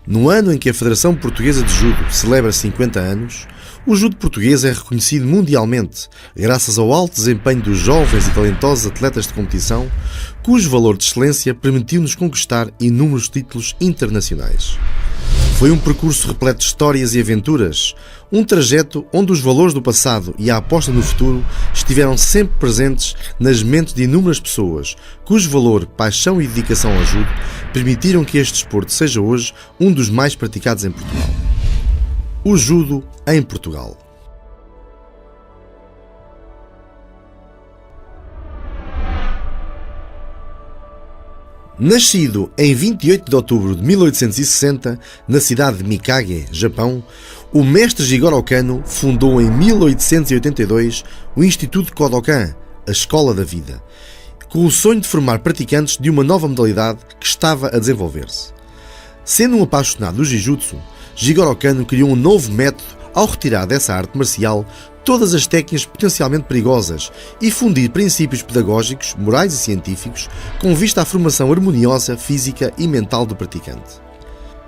No ano em que a Federação Portuguesa de Judo celebra 50 anos, o judo português é reconhecido mundialmente, graças ao alto desempenho dos jovens e talentosos atletas de competição, cujo valor de excelência permitiu-nos conquistar inúmeros títulos internacionais. Foi um percurso repleto de histórias e aventuras, um trajeto onde os valores do passado e a aposta no futuro estiveram sempre presentes nas mentes de inúmeras pessoas, cujo valor, paixão e dedicação ao judo permitiram que este desporto seja hoje um dos mais praticados em Portugal. O judo em Portugal. Nascido em 28 de outubro de 1860, na cidade de Mikage, Japão, o mestre Jigoro Kano fundou em 1882 o Instituto Kodokan, a Escola da Vida, com o sonho de formar praticantes de uma nova modalidade que estava a desenvolver-se. Sendo um apaixonado do Jiu-Jitsu, Jigoro Kano criou um novo método ao retirar dessa arte marcial todas as técnicas potencialmente perigosas e fundir princípios pedagógicos, morais e científicos com vista à formação harmoniosa, física e mental do praticante.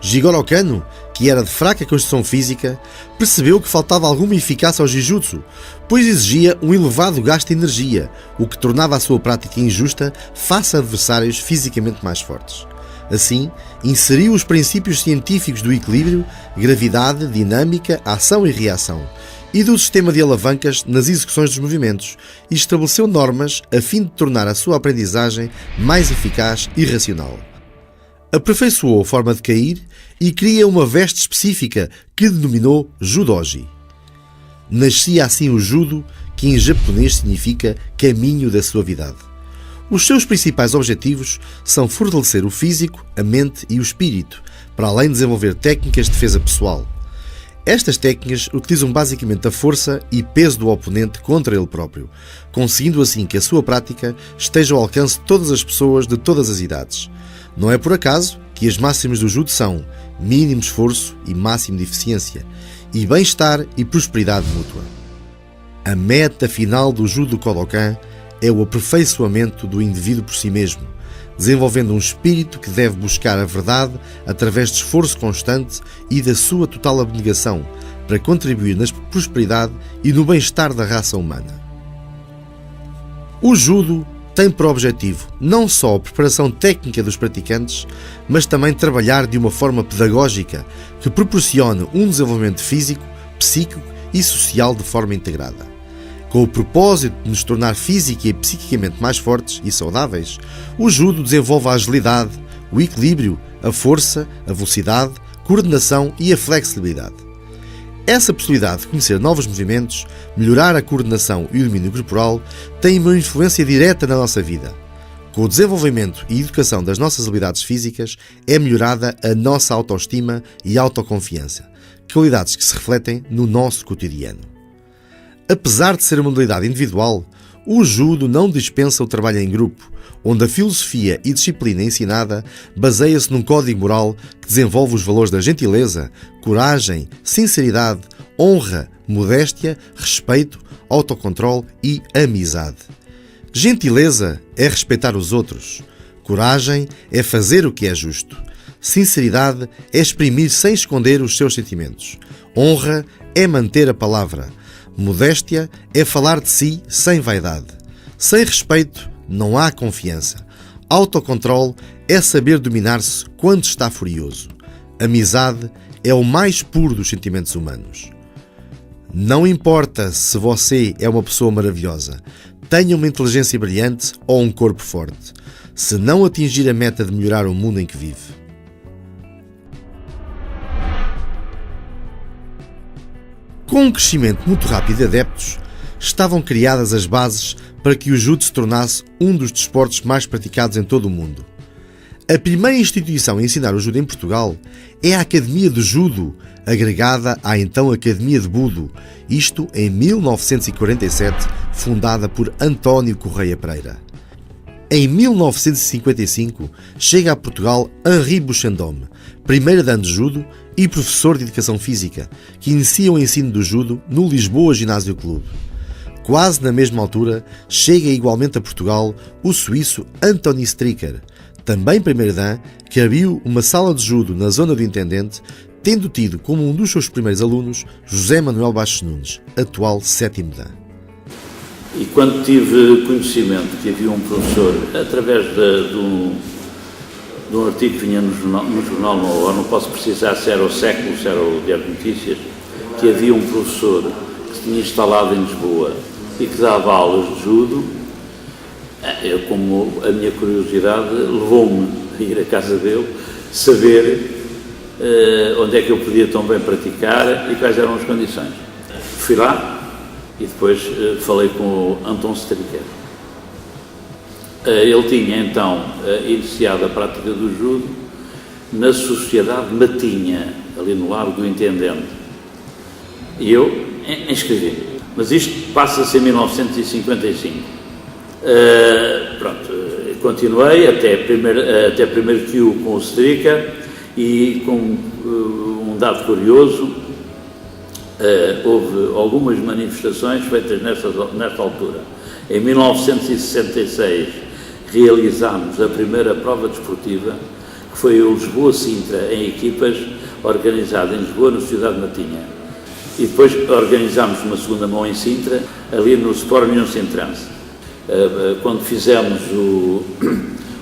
Jigoro Kano, que era de fraca constituição física, percebeu que faltava alguma eficácia ao Jiu-Jitsu, pois exigia um elevado gasto de energia, o que tornava a sua prática injusta face a adversários fisicamente mais fortes. Assim, inseriu os princípios científicos do equilíbrio, gravidade, dinâmica, ação e reação, e do sistema de alavancas nas execuções dos movimentos, e estabeleceu normas a fim de tornar a sua aprendizagem mais eficaz e racional. Aperfeiçoou a forma de cair e cria uma veste específica que denominou Judoji. Nascia assim o Judo, que em japonês significa caminho da suavidade. Os seus principais objetivos são fortalecer o físico, a mente e o espírito, para além de desenvolver técnicas de defesa pessoal. Estas técnicas utilizam basicamente a força e peso do oponente contra ele próprio, conseguindo assim que a sua prática esteja ao alcance de todas as pessoas de todas as idades. Não é por acaso que as máximas do judo são mínimo esforço e máximo de eficiência, e bem-estar e prosperidade mútua. A meta final do judo Kodokan é o aperfeiçoamento do indivíduo por si mesmo, desenvolvendo um espírito que deve buscar a verdade através de esforço constante e da sua total abnegação para contribuir na prosperidade e no bem-estar da raça humana. O judo tem por objetivo não só a preparação técnica dos praticantes, mas também trabalhar de uma forma pedagógica que proporcione um desenvolvimento físico, psíquico e social de forma integrada. Com o propósito de nos tornar física e psiquicamente mais fortes e saudáveis, o judo desenvolve a agilidade, o equilíbrio, a força, a velocidade, coordenação e a flexibilidade. Essa possibilidade de conhecer novos movimentos, melhorar a coordenação e o domínio corporal tem uma influência direta na nossa vida. Com o desenvolvimento e educação das nossas habilidades físicas, é melhorada a nossa autoestima e autoconfiança, qualidades que se refletem no nosso cotidiano. Apesar de ser uma modalidade individual, o judo não dispensa o trabalho em grupo, onde a filosofia e disciplina ensinada baseia-se num código moral que desenvolve os valores da gentileza, coragem, sinceridade, honra, modéstia, respeito, autocontrole e amizade. Gentileza é respeitar os outros. Coragem é fazer o que é justo. Sinceridade é exprimir sem esconder os seus sentimentos. Honra é manter a palavra. Modéstia é falar de si sem vaidade. Sem respeito, não há confiança. Autocontrole é saber dominar-se quando está furioso. Amizade é o mais puro dos sentimentos humanos. Não importa se você é uma pessoa maravilhosa, tenha uma inteligência brilhante ou um corpo forte, se não atingir a meta de melhorar o mundo em que vive. Com um crescimento muito rápido de adeptos, estavam criadas as bases para que o judo se tornasse um dos desportos mais praticados em todo o mundo. A primeira instituição a ensinar o judo em Portugal é a Academia de Judo, agregada à então Academia de Budo, isto em 1947, fundada por António Correia Pereira. Em 1955, chega a Portugal Henri Bouchendom, primeiro dan de judo e professor de educação física, que inicia o ensino do judo no Lisboa Ginásio Clube. Quase na mesma altura, chega igualmente a Portugal o suíço Anthony Stricker, também primeiro dan, que abriu uma sala de judo na zona do Intendente, tendo tido como um dos seus primeiros alunos José Manuel Bastos Nunes, atual 7º dan. E quando tive conhecimento que havia um professor, através de um artigo que vinha no jornal Nova, não posso precisar se era o Século, se era o Diário de Notícias, que havia um professor que se tinha instalado em Lisboa e que dava aulas de judo, eu, como a minha curiosidade levou-me a ir à casa dele, saber onde é que eu podia tão bem praticar e quais eram as condições. Fui lá e depois falei com o Anton Stricker. Ele tinha então iniciado a prática do judo na Sociedade Matinha, ali no Largo do Intendente. E eu inscrevi. Mas isto passa-se em 1955. Continuei até primeiro Q com o Stricker e com um dado curioso, houve algumas manifestações feitas nesta altura. Em 1966 realizámos a primeira prova desportiva, que foi o Lisboa-Sintra em equipas, organizada em Lisboa, na Sociedade Matinha. E depois organizámos uma segunda mão em Sintra, ali no Sport União Sintrense. Quando fizemos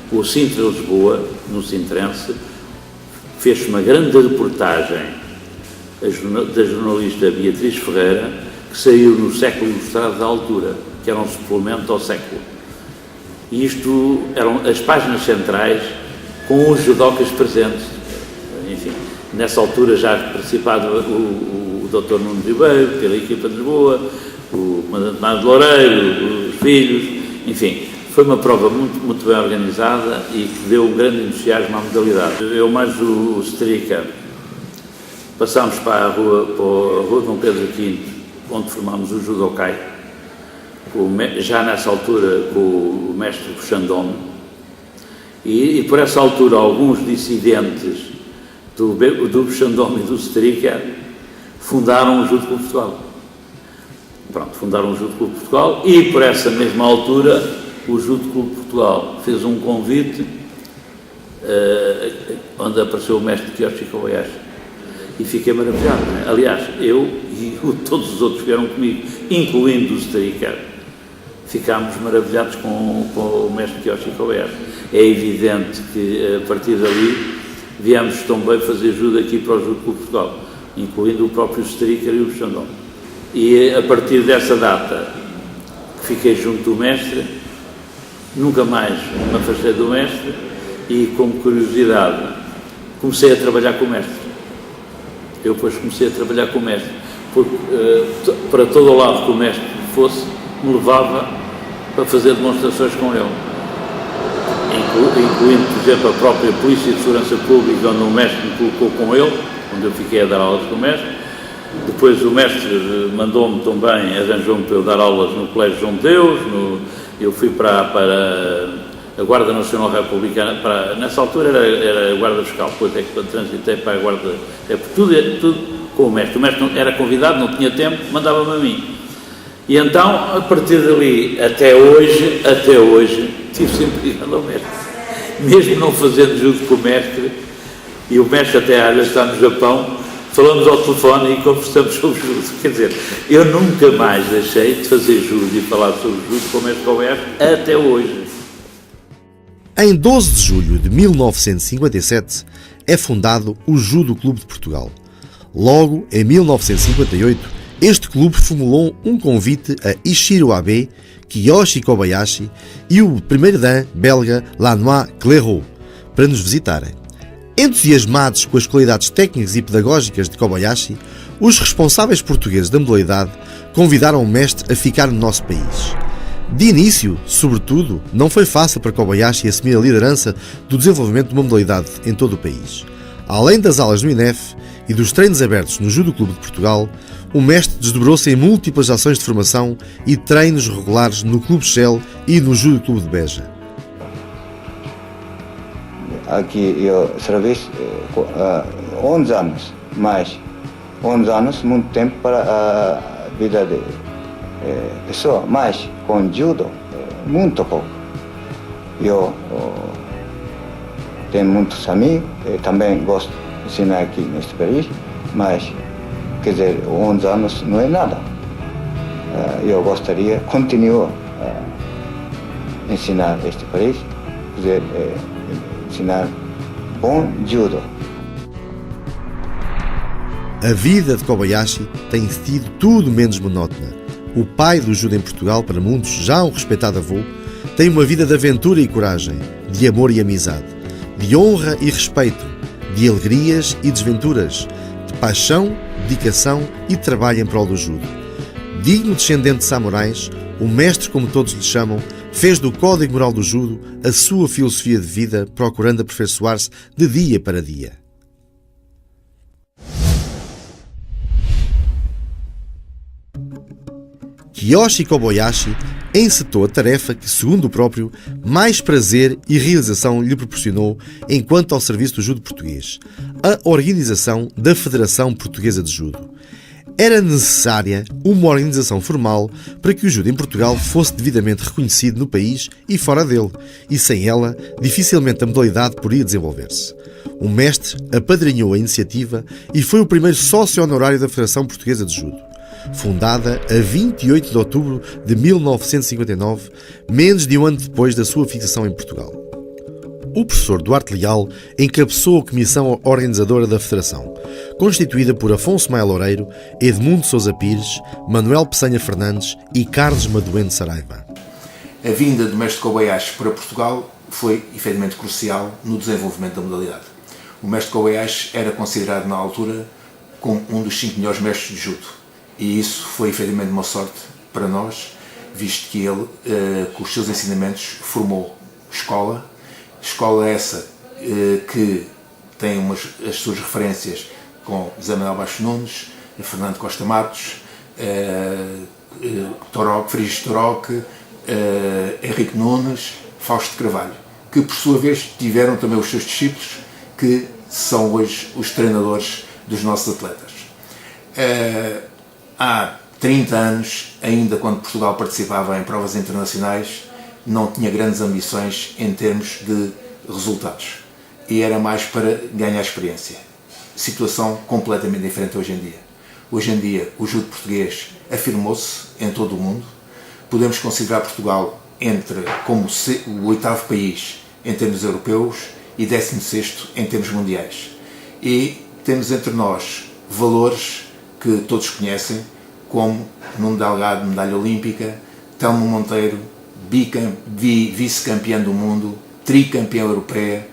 o Sintra-Lisboa, no Sintrense, fez-se uma grande reportagem da jornalista Beatriz Ferreira, que saiu no Século Ilustrado da altura, que era um suplemento ao Século. E isto eram as páginas centrais com os judocas presentes. Enfim, nessa altura já participava o Dr. Nuno Ribeiro, pela equipa de Lisboa, o Comandante Mário de Loureiro, os filhos, enfim. Foi uma prova muito bem organizada e que deu um grande entusiasmo à modalidade. Eu mais o Stricker passámos para a rua Dom Pedro V, onde formámos o Judokai, já nessa altura com o mestre Buxandome, e por essa altura alguns dissidentes do Buxandome e do Stricker fundaram o Judo Clube Portugal. Fundaram o Judo Clube Portugal e por essa mesma altura o Judo Clube Portugal fez um convite onde apareceu o mestre Kiyoshi Kobayashi e fiquei maravilhado, né? Aliás, eu e todos os outros que vieram comigo, incluindo o Stricker, ficámos maravilhados com o mestre Kiyoshi Kobayashi. É evidente que a partir dali viemos também fazer judo aqui para o Judo Clube Portugal, incluindo o próprio Stricker e o Buxandome. E a partir dessa data fiquei junto do mestre, nunca mais me afastei do mestre e, como curiosidade, comecei a trabalhar com o mestre. Eu depois comecei a trabalhar com o mestre, porque para todo o lado que o mestre fosse, me levava para fazer demonstrações com ele, incluindo, por exemplo, a própria Polícia de Segurança Pública, onde o mestre me colocou com ele, onde eu fiquei a dar aulas com o mestre. Depois o mestre mandou-me também, arranjou-me para eu dar aulas no Colégio João de Deus, eu fui para a Guarda Nacional Republicana, nessa altura era a Guarda Fiscal, depois é que transitei para a Guarda, tudo com o mestre. O mestre era convidado, não tinha tempo, mandava-me a mim. E então, a partir dali, até hoje, estive sempre ligado ao mestre. Mesmo não fazendo judo com o mestre, e o mestre até às vezes está no Japão, falamos ao telefone e conversamos sobre judo. Quer dizer, eu nunca mais deixei de fazer judo e falar sobre judo com o mestre Kobayashi até hoje. Em 12 de julho de 1957 é fundado o Judo Clube de Portugal. Logo, em 1958, este clube formulou um convite a Ishiro Abe, Kiyoshi Kobayashi e o primeiro dan belga Lanois Cléreau para nos visitarem. Entusiasmados com as qualidades técnicas e pedagógicas de Kobayashi, os responsáveis portugueses da modalidade convidaram o mestre a ficar no nosso país. De início, sobretudo, não foi fácil para Kobayashi assumir a liderança do desenvolvimento de uma modalidade em todo o país. Além das aulas no INEF e dos treinos abertos no Judo Clube de Portugal, o mestre desdobrou-se em múltiplas ações de formação e treinos regulares no Clube Shell e no Judo Clube de Beja. Aqui eu servi 11 anos, mas 11 anos, muito tempo para a vida de pessoa, mas com judo, muito pouco. Eu tenho muitos amigos, também gosto de ensinar aqui neste país, mas, quer dizer, 11 anos não é nada. Eu gostaria de continuar a ensinar este país, quer dizer, ensinar bom judo. A vida de Kobayashi tem sido tudo menos monótona. O pai do judo em Portugal, para muitos, já um respeitado avô, tem uma vida de aventura e coragem, de amor e amizade, de honra e respeito, de alegrias e desventuras, de paixão, dedicação e trabalho em prol do judo. Digno descendente de samurais, o mestre, como todos lhe chamam, fez do Código Moral do Judo a sua filosofia de vida, procurando aperfeiçoar-se de dia para dia. Kiyoshi Kobayashi encetou a tarefa que, segundo o próprio, mais prazer e realização lhe proporcionou enquanto ao serviço do judo português, a organização da Federação Portuguesa de Judo. Era necessária uma organização formal para que o judo em Portugal fosse devidamente reconhecido no país e fora dele, e sem ela, dificilmente a modalidade poderia desenvolver-se. O mestre apadrinhou a iniciativa e foi o primeiro sócio honorário da Federação Portuguesa de Judo. Fundada a 28 de outubro de 1959, menos de um ano depois da sua fixação em Portugal. O professor Duarte Leal encabeçou a comissão organizadora da Federação, constituída por Afonso Maia Loureiro, Edmundo Sousa Pires, Manuel Peçanha Fernandes e Carlos Madueno Saraiva. A vinda do mestre Kobayashi para Portugal foi, efetivamente, crucial no desenvolvimento da modalidade. O mestre Kobayashi era considerado, na altura, como um dos 5 melhores mestres de judo. E isso foi, efetivamente, uma sorte para nós, visto que ele, com os seus ensinamentos, formou escola essa que tem as suas referências com Zé Manuel Baixo Nunes, Fernando Costa Matos, Frígios Toroque, Henrique Nunes, Fausto de Carvalho, que por sua vez tiveram também os seus discípulos, que são hoje os treinadores dos nossos atletas. Há 30 anos, ainda quando Portugal participava em provas internacionais, não tinha grandes ambições em termos de resultados e era mais para ganhar experiência. Situação completamente diferente hoje em dia. Hoje em dia o judo português afirmou-se em todo o mundo. Podemos considerar Portugal como o 8º país em termos europeus e 16º em termos mundiais. E temos entre nós valores que todos conhecem, como Nuno Delgado, medalha olímpica, Telmo Monteiro, vice-campeão do mundo, tricampeão europeia,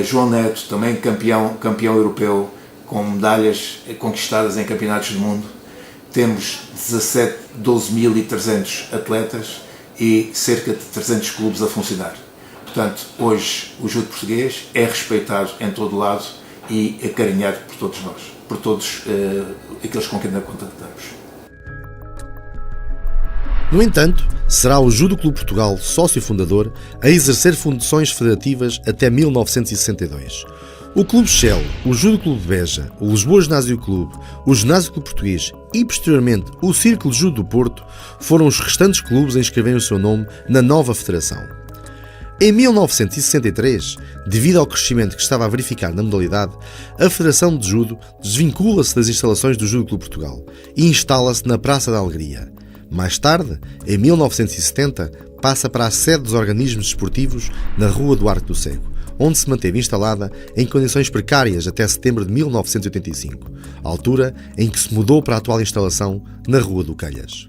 João Neto, também campeão europeu, com medalhas conquistadas em campeonatos do mundo. Temos 12.300 atletas e cerca de 300 clubes a funcionar. Portanto, hoje o judo português é respeitado em todo o lado e acarinhado por todos nós, por todos aqueles com quem contactamos. No entanto, será o Judo Clube Portugal, sócio fundador, a exercer funções federativas até 1962. O Clube Shell, o Judo Clube de Beja, o Lisboa Ginásio Clube, o Ginásio Clube Português e, posteriormente, o Círculo de Judo do Porto foram os restantes clubes a inscreverem o seu nome na nova federação. Em 1963, devido ao crescimento que estava a verificar na modalidade, a Federação de Judo desvincula-se das instalações do Judo Clube Portugal e instala-se na Praça da Alegria. Mais tarde, em 1970, passa para a sede dos organismos desportivos na Rua do Arco do Cego, onde se manteve instalada em condições precárias até setembro de 1985, altura em que se mudou para a atual instalação na Rua do Calhas.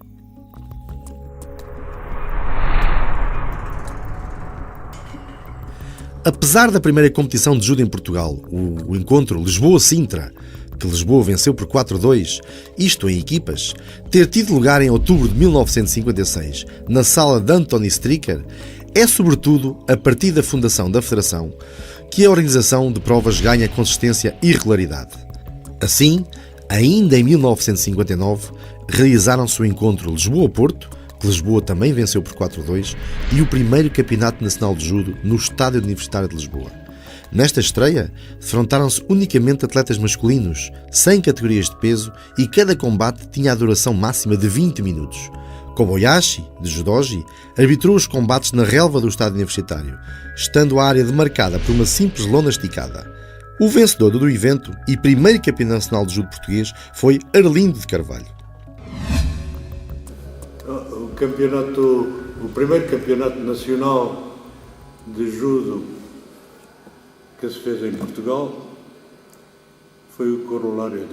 Apesar da primeira competição de judo em Portugal, o encontro Lisboa-Sintra, que Lisboa venceu por 4-2, isto em equipas, ter tido lugar em outubro de 1956, na sala de Anthony Stricker, é sobretudo a partir da fundação da Federação que a organização de provas ganha consistência e regularidade. Assim, ainda em 1959, realizaram-se o encontro Lisboa-Porto, que Lisboa também venceu por 4-2, e o primeiro Campeonato Nacional de Judo no Estádio Universitário de Lisboa. Nesta estreia, defrontaram-se unicamente atletas masculinos, sem categorias de peso, e cada combate tinha a duração máxima de 20 minutos. Kobayashi, de judogi, arbitrou os combates na relva do estádio universitário, estando a área demarcada por uma simples lona esticada. O vencedor do evento e primeiro campeão nacional de judo português foi Arlindo de Carvalho. O primeiro campeonato nacional de judo que se fez em Portugal foi o corolário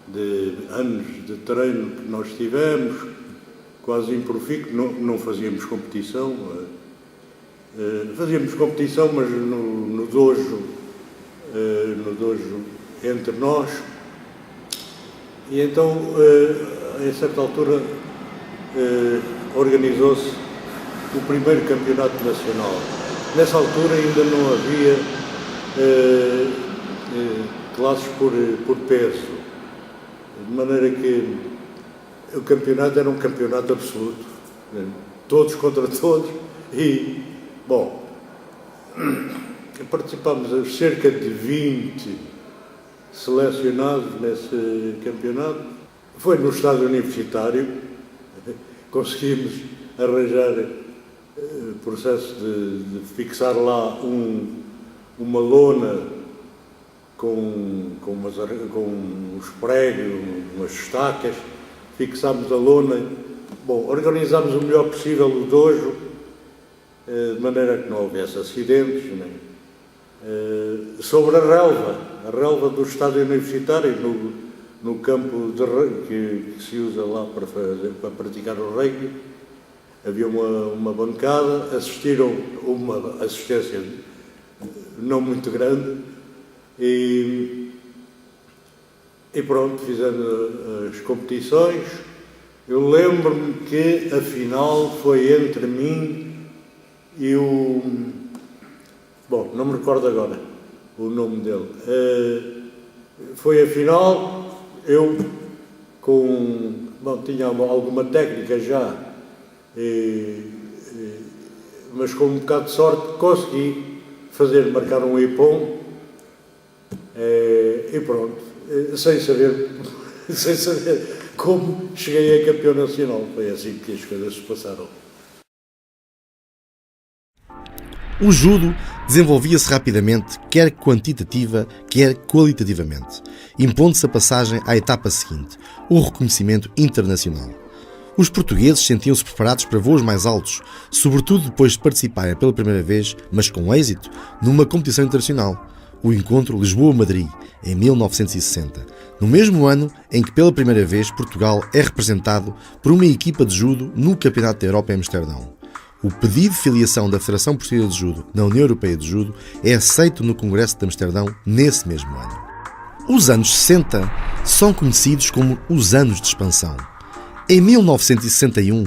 de anos de treino que nós tivemos, quase improfícuo. Não fazíamos competição, mas no dojo entre nós. E então, a certa altura, organizou-se o primeiro campeonato nacional. Nessa altura ainda não havia classes por peso, de maneira que o campeonato era um campeonato absoluto, todos contra todos, e, bom, participámos cerca de 20 selecionados nesse campeonato. Foi no estádio universitário, conseguimos arranjar processo de fixar lá uma lona com os pregos, umas estacas, fixámos a lona. Bom, organizámos o melhor possível o dojo, de maneira que não houvesse acidentes, sobre a relva do estádio universitário, no campo que se usa lá para praticar o rugby. Havia uma bancada, assistiram uma assistência não muito grande e pronto, fizemos as competições. Eu lembro-me que a final foi entre mim e bom, não me recordo agora o nome dele. Foi a final, eu tinha alguma técnica já, mas com um bocado de sorte consegui marcar um ipom, e pronto, sem saber como cheguei a campeão nacional. Foi assim que as coisas se passaram. O judo desenvolvia-se rapidamente, quer quantitativa, quer qualitativamente, impondo-se a passagem à etapa seguinte, o reconhecimento internacional. Os portugueses sentiam-se preparados para voos mais altos, sobretudo depois de participarem pela primeira vez, mas com êxito, numa competição internacional, o encontro Lisboa-Madrid, em 1960, no mesmo ano em que pela primeira vez Portugal é representado por uma equipa de judo no Campeonato da Europa em Amsterdão. O pedido de filiação da Federação Portuguesa de Judo na União Europeia de Judo é aceito no Congresso de Amsterdão nesse mesmo ano. Os anos 60 são conhecidos como os anos de expansão. Em 1961,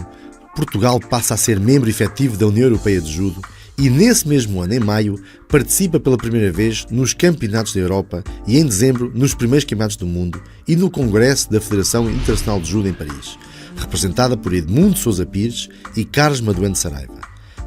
Portugal passa a ser membro efetivo da União Europeia de Judo e nesse mesmo ano, em maio, participa pela primeira vez nos Campeonatos da Europa e em dezembro nos primeiros Campeonatos do Mundo e no Congresso da Federação Internacional de Judo em Paris, representada por Edmundo Sousa Pires e Carlos Madueno Saraiva.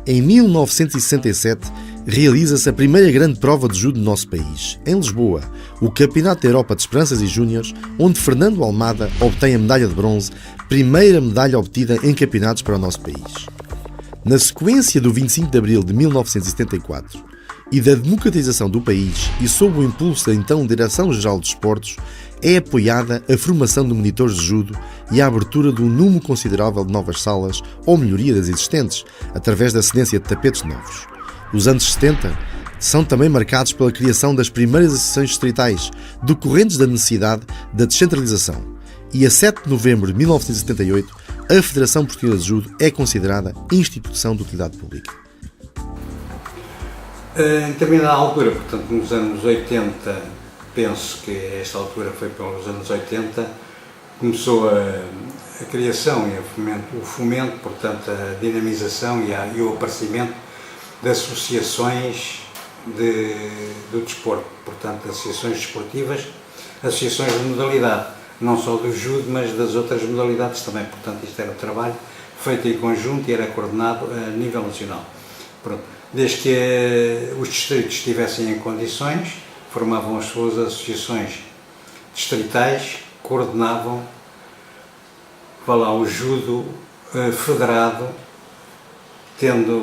Em 1967, realiza-se a primeira grande prova de judo do nosso país, em Lisboa, o Campeonato da Europa de Esperanças e Júniores, onde Fernando Almada obtém a medalha de bronze, primeira medalha obtida em campeonatos para o nosso país. Na sequência do 25 de abril de 1974 e da democratização do país e sob o impulso da então Direção-Geral dos Desportos, é apoiada a formação de monitores de judo e a abertura de um número considerável de novas salas ou melhoria das existentes, através da cedência de tapetes novos. Os anos 70 são também marcados pela criação das primeiras associações distritais, decorrentes da necessidade da descentralização. E a 7 de novembro de 1978, a Federação Portuguesa de Judo é considerada instituição de utilidade pública. Em determinada altura, portanto nos anos 80, penso que esta altura foi pelos anos 80, começou a criação e o fomento, portanto a dinamização e o aparecimento de associações do desporto, portanto associações desportivas, associações de modalidade, não só do judo, mas das outras modalidades também. Portanto, isto era um trabalho feito em conjunto e era coordenado a nível nacional. Pronto. Desde que os distritos estivessem em condições, formavam as suas associações distritais, coordenavam, vá lá, o judo federado,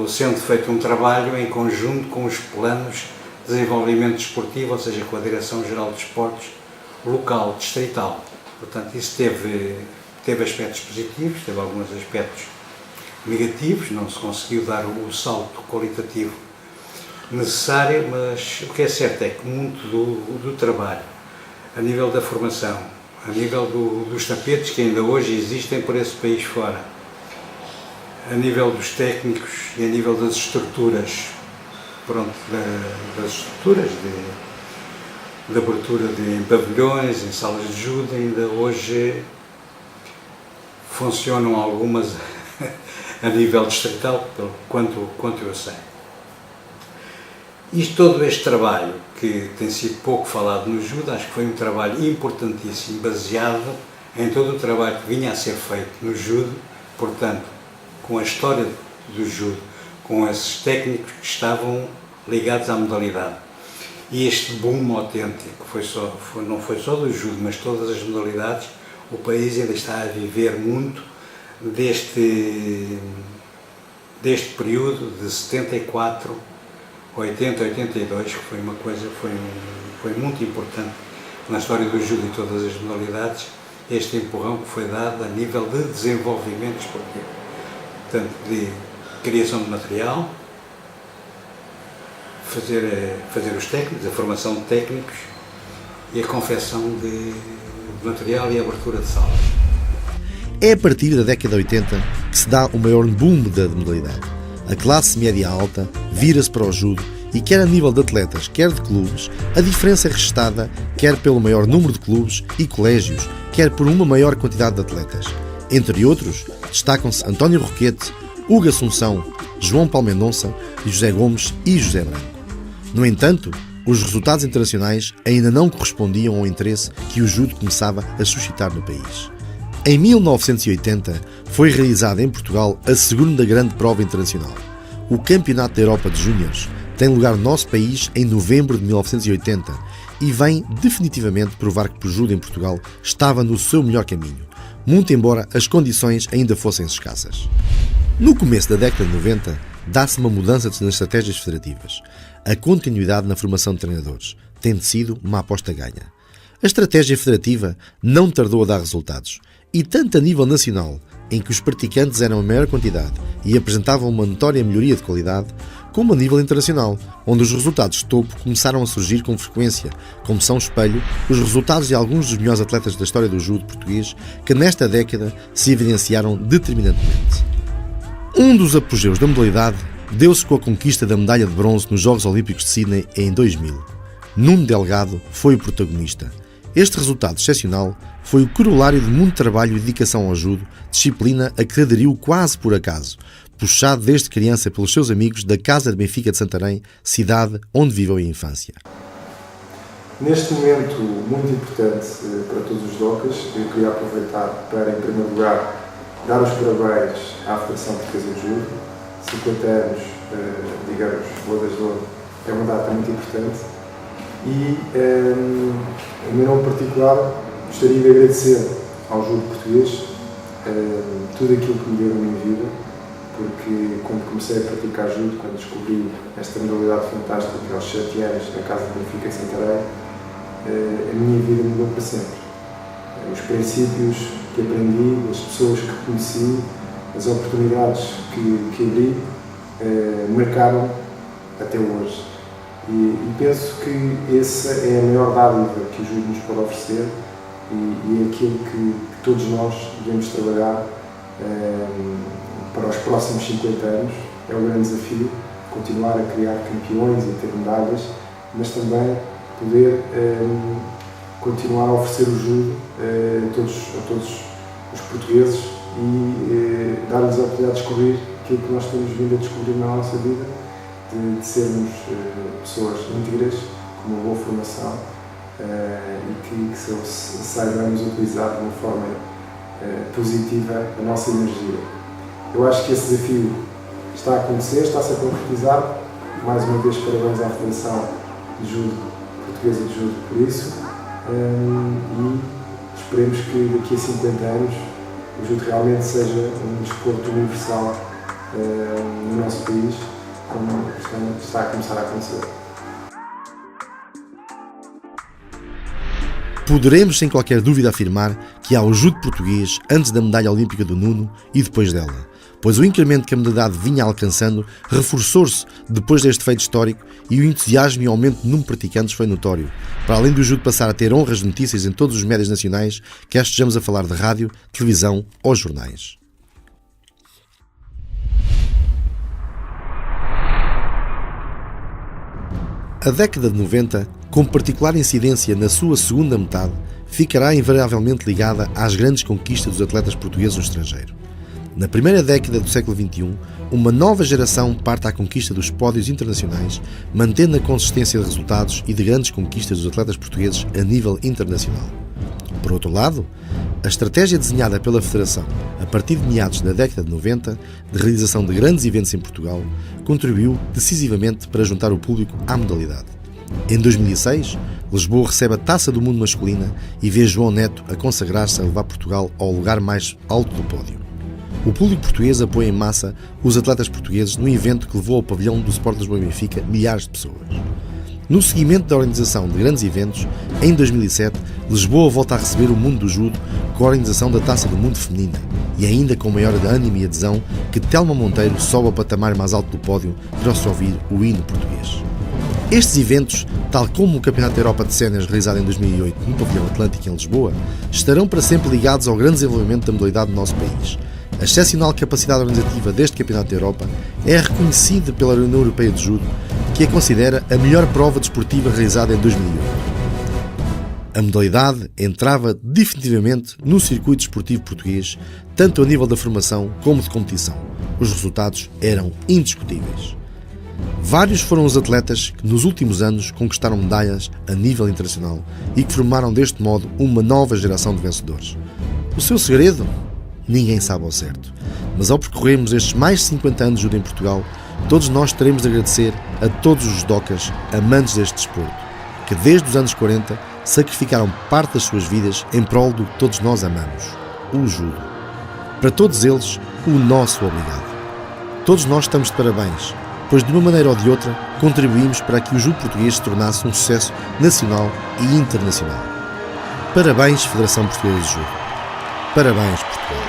sendo feito um trabalho em conjunto com os planos de desenvolvimento desportivo, ou seja, com a Direção-Geral de Desportos local, distrital. Portanto, isso teve aspectos positivos, teve alguns aspectos negativos, não se conseguiu dar o salto qualitativo necessário, mas o que é certo é que muito do trabalho, a nível da formação, a nível dos tapetes que ainda hoje existem por esse país fora, a nível dos técnicos e a nível das estruturas, das estruturas de abertura em pavilhões, em salas de judo, ainda hoje funcionam algumas a nível distrital, quanto eu sei. Todo este trabalho, que tem sido pouco falado no judo, acho que foi um trabalho importantíssimo, baseado em todo o trabalho que vinha a ser feito no judo, portanto, com a história do judo, com esses técnicos que estavam ligados à modalidade. E este boom autêntico não foi só do judo, mas todas as modalidades, o país ainda está a viver muito deste período de 74, 80, 82, que foi uma coisa, foi muito importante na história do judo e todas as modalidades, este empurrão que foi dado a nível de desenvolvimento esportivo, portanto, de criação de material, fazer os técnicos, a formação de técnicos e a confecção de material e a abertura de salas. É a partir da década de 80 que se dá o maior boom da modalidade. A classe média alta vira-se para o judo e quer a nível de atletas, quer de clubes, a diferença é registada quer pelo maior número de clubes e colégios, quer por uma maior quantidade de atletas. Entre outros, destacam-se António Roquete, Hugo Assunção, João Paulo Mendonça, José Gomes e José Branco. No entanto, os resultados internacionais ainda não correspondiam ao interesse que o judo começava a suscitar no país. Em 1980, foi realizada em Portugal a segunda grande prova internacional. O Campeonato da Europa de Júniores tem lugar no nosso país em novembro de 1980 e vem definitivamente provar que o judo em Portugal estava no seu melhor caminho, muito embora as condições ainda fossem escassas. No começo da década de 90, dá-se uma mudança nas estratégias federativas. A continuidade na formação de treinadores, tendo sido uma aposta ganha. A estratégia federativa não tardou a dar resultados, e tanto a nível nacional, em que os praticantes eram a maior quantidade e apresentavam uma notória melhoria de qualidade, como a nível internacional, onde os resultados de topo começaram a surgir com frequência, como são espelho os resultados de alguns dos melhores atletas da história do judo português, que nesta década se evidenciaram determinantemente. Um dos apogeus da modalidade deu-se com a conquista da medalha de bronze nos Jogos Olímpicos de Sydney em 2000. Nuno Delgado foi o protagonista. Este resultado excepcional foi o corolário de muito trabalho e dedicação ao judo, disciplina a que aderiu quase por acaso, puxado desde criança pelos seus amigos da Casa de Benfica de Santarém, cidade onde viveu a infância. Neste momento muito importante para todos os docas, eu queria aproveitar para, em primeiro lugar, dar os parabéns à Federação Portuguesa de Judo. 50 anos, digamos, bodas de ouro, é uma data muito importante. E, em meu nome particular, gostaria de agradecer ao judo português tudo aquilo que me deu na minha vida, porque quando comecei a praticar judo, quando descobri esta modalidade fantástica aos 7 anos na Casa de Benfica de Santarém, a minha vida mudou para sempre. Os princípios que aprendi, as pessoas que conheci, as oportunidades que abri, marcaram até hoje. E penso que essa é a maior dádiva que o judo nos pode oferecer e é aquilo que todos nós devemos trabalhar para os próximos 50 anos. É o grande desafio, continuar a criar campeões e ter medalhas, mas também poder continuar a oferecer o judo a todos os portugueses e dar-lhes a oportunidade de descobrir aquilo que nós temos vindo a descobrir na nossa vida, de sermos pessoas íntegras, com uma boa formação e que saibamos utilizar de uma forma positiva a nossa energia. Eu acho que esse desafio está a acontecer, está-se a concretizar. Mais uma vez, parabéns à Federação de Judo Portuguesa de Judo por isso e esperemos que daqui a 50 anos o judo realmente seja um desporto universal no nosso país, como está a começar a acontecer. Poderemos sem qualquer dúvida afirmar que há o judo português antes da medalha olímpica do Nuno e depois dela, pois o incremento que a modalidade vinha alcançando reforçou-se depois deste feito histórico e o entusiasmo e aumento do número de praticantes foi notório, para além do judo passar a ter honras de notícias em todos os médias nacionais, quer estejamos a falar de rádio, televisão ou jornais. A década de 90, com particular incidência na sua segunda metade, ficará invariavelmente ligada às grandes conquistas dos atletas portugueses no estrangeiro. Na primeira década do século XXI, uma nova geração parte à conquista dos pódios internacionais, mantendo a consistência de resultados e de grandes conquistas dos atletas portugueses a nível internacional. Por outro lado, a estratégia desenhada pela Federação, a partir de meados da década de 90, de realização de grandes eventos em Portugal, contribuiu decisivamente para juntar o público à modalidade. Em 2006, Lisboa recebe a Taça do Mundo masculina e vê João Neto a consagrar-se a levar Portugal ao lugar mais alto do pódio. O público português apoia em massa os atletas portugueses num evento que levou ao pavilhão do Sport Lisboa e Benfica milhares de pessoas. No seguimento da organização de grandes eventos, em 2007, Lisboa volta a receber o mundo do judo com a organização da Taça do Mundo feminina e ainda com maior ânimo e adesão que Telma Monteiro sobe ao patamar mais alto do pódio para se ouvir o hino português. Estes eventos, tal como o Campeonato da Europa de Séniores realizado em 2008 no Pavilhão Atlântico em Lisboa, estarão para sempre ligados ao grande desenvolvimento da modalidade no nosso país. A excepcional capacidade organizativa deste Campeonato da Europa é reconhecida pela União Europeia de Judo, que a considera a melhor prova desportiva realizada em 2008. A modalidade entrava definitivamente no circuito desportivo português, tanto a nível da formação como de competição. Os resultados eram indiscutíveis. Vários foram os atletas que nos últimos anos conquistaram medalhas a nível internacional e que formaram deste modo uma nova geração de vencedores. O seu segredo? Ninguém sabe ao certo. Mas ao percorrermos estes mais de 50 anos de judo em Portugal, todos nós teremos de agradecer a todos os judocas amantes deste desporto, que desde os anos 40 sacrificaram parte das suas vidas em prol do que todos nós amamos, o judo. Para todos eles, o nosso obrigado. Todos nós estamos de parabéns, pois de uma maneira ou de outra contribuímos para que o judo português se tornasse um sucesso nacional e internacional. Parabéns, Federação Portuguesa de Judo. Parabéns, Portugal.